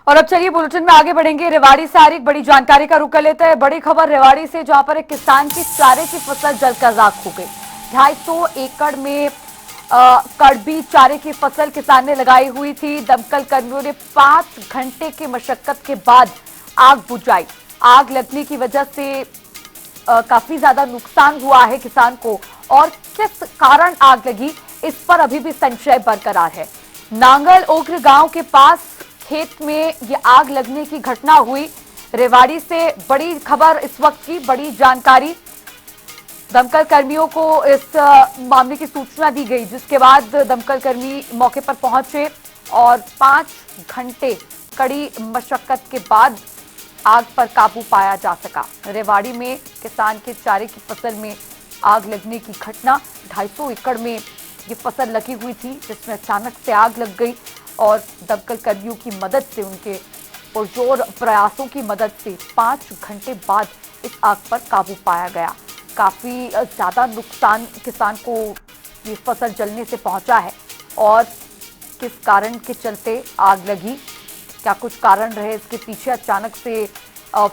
और अब चलिए बुलेटिन में आगे बढ़ेंगे। रेवाड़ी से आ रही बड़ी जानकारी का रुख कर लेते हैं। बड़ी खबर रेवाड़ी से, जहां पर एक किसान की चारे की फसल जलकर राख हो गई। 250 एकड़ में कड़बी चारे की फसल किसान ने लगाई हुई थी। दमकल कर्मियों ने 5 घंटे की मशक्कत के बाद आग बुझाई। आग लगने की वजह से काफी ज्यादा नुकसान हुआ है किसान को, और किस कारण आग लगी इस पर अभी भी संशय बरकरार है। नांगल ओग्र गांव के पास खेत में ये आग लगने की घटना हुई। रेवाड़ी से बड़ी खबर इस वक्त की, बड़ी जानकारी। दमकल कर्मियों को इस मामले की सूचना दी गई, जिसके बाद दमकल कर्मी मौके पर पहुंचे और 5 घंटे कड़ी मशक्कत के बाद आग पर काबू पाया जा सका। रेवाड़ी में किसान के चारे की फसल में आग लगने की घटना। 250 एकड़ में ये फसल लगी हुई थी, जिसमें अचानक से आग लग गई और दमकल कर्मियों की मदद से, उनके पुरजोर प्रयासों की मदद से 5 घंटे बाद इस आग पर काबू पाया गया। काफी ज्यादा नुकसान किसान को ये फसल जलने से पहुंचा है, और किस कारण के चलते आग लगी, क्या कुछ कारण रहे इसके पीछे अचानक से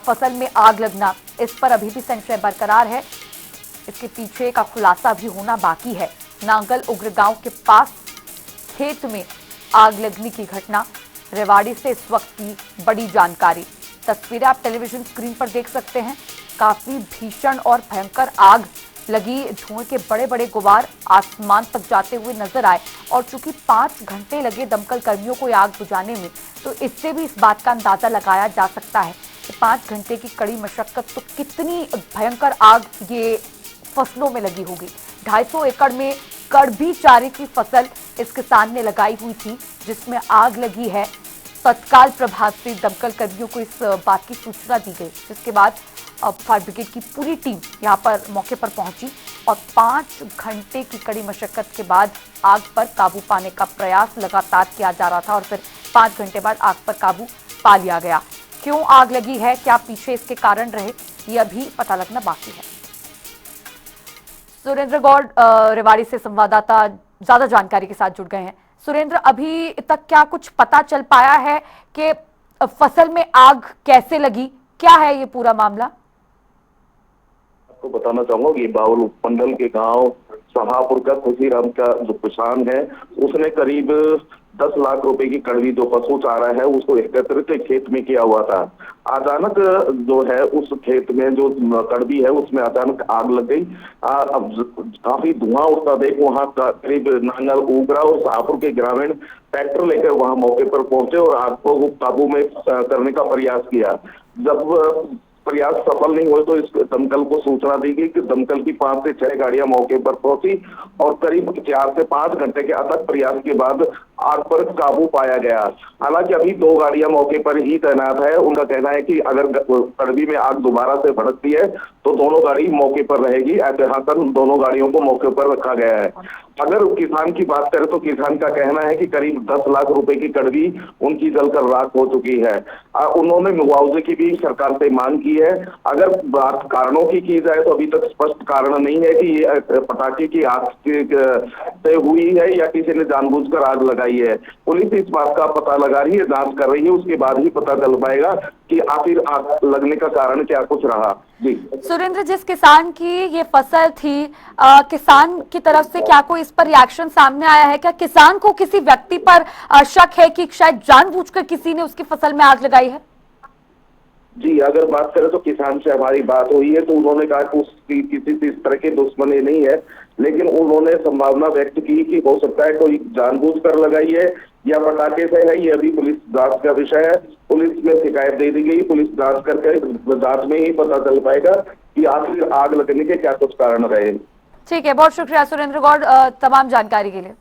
फसल में आग लगना, इस पर अभी भी संशय बरकरार है। इसके पीछे का खुलासा भी होना बाकी है। नांगल उग्र गांव के पास खेत में आग लगने की घटना। रेवाड़ी से इस वक्त की बड़ी जानकारी। तस्वीरें आप टेलीविजन स्क्रीन पर देख सकते हैं। काफी भीषण और भयंकर आग लगी। धुएं के बड़े बड़े गुबार आसमान तक जाते हुए नजर आए, और चूंकि 5 घंटे लगे दमकल कर्मियों को आग बुझाने में, तो इससे भी इस बात का अंदाजा लगाया जा सकता है कि 5 घंटे की कड़ी मशक्कत तो कितनी भयंकर आग ये फसलों में लगी होगी। 250 एकड़ में कड़बी चारे की फसल इस किसान ने लगाई हुई थी, जिसमें आग लगी है। तत्काल प्रभाव से दमकल कर्मियों को इस बात की सूचना दी गई, जिसके बाद फायर ब्रिगेड की पूरी टीम यहां पर मौके पर पहुंची और 5 घंटे की कड़ी मशक्कत के बाद आग पर काबू पाने का प्रयास लगातार किया जा रहा था, और फिर 5 घंटे बाद आग पर काबू पा लिया गया। क्यों आग लगी है, क्या पीछे इसके कारण रहे, ये अभी पता लगना बाकी है। सुरेंद्र गौड़ रेवाड़ी से संवाददाता ज्यादा जानकारी के साथ जुड़ गए हैं। सुरेंद्र, अभी तक क्या कुछ पता चल पाया है कि फसल में आग कैसे लगी, क्या है ये पूरा मामला? आपको बताना चाहूंगा कि बाउल उपमंडल के गांव सहापुर का खुशीराम का जो किसान है, उसने करीब 10 लाख रुपए की कड़वी जो पशु चारा है उसको एकत्रित खेत में किया हुआ था। अचानक जो है उस खेत में जो कड़वी है उसमें अचानक आग लग गई। अब काफी धुआं उठता देख वहां करीब नांगल उगरा और शाहपुर के ग्रामीण ट्रैक्टर लेकर वहां मौके पर पहुंचे और आग को काबू में करने का प्रयास किया। जब प्रयास सफल नहीं हुए तो इस दमकल को सूचना दी गई कि दमकल की 5 से 6 गाड़ियां मौके पर पहुंची और करीब 4 से 5 घंटे के अथक प्रयास के बाद आग पर काबू पाया गया। हालांकि अभी 2 गाड़ियां मौके पर ही तैनात है। उनका कहना है कि अगर कड़वी में आग दोबारा से भड़कती है तो दोनों गाड़ी मौके पर रहेगी। एहतियातन दोनों गाड़ियों को मौके पर रखा गया है। अगर किसान की बात करें तो किसान का कहना है कि करीब 10 लाख रुपए की कड़वी उनकी जलकर राख हो चुकी है। उन्होंने मुआवजे की भी सरकार से मांग की है। अगर बात कारणों की जाए तो अभी तक स्पष्ट कारण नहीं है कि ये पटाखे की आग से हुई है या किसी ने जानबूझकर आग लगाई है। पुलिस इस बात का पता लगा रही है, जांच कर रही है, उसके बाद ही पता चल पाएगा कि आखिर आग लगने का कारण क्या कुछ रहा। जी सुरेंद्र, जिस किसान की ये फसल थी, किसान की तरफ से क्या कोई इस पर रिएक्शन सामने आया है? क्या किसान को किसी व्यक्ति पर शक है कि शायद जानबूझकर किसी ने उसकी फसल में आग लगाई है? जी, अगर बात करें तो किसान से हमारी बात हुई है तो उन्होंने कहा कि उसकी किसी से इस तरह की दुश्मनी नहीं है, लेकिन उन्होंने संभावना व्यक्त की कि हो सकता है कोई जानबूझकर लगाई है या पटाखे से है। ये अभी पुलिस जांच का विषय है। पुलिस में शिकायत दे दी गई, पुलिस जांच करके जांच में ही पता चल पाएगा कि आखिर आग लगने के क्या कुछ कारण रहे। ठीक है, बहुत शुक्रिया सुरेंद्र गौड़ तमाम जानकारी के लिए।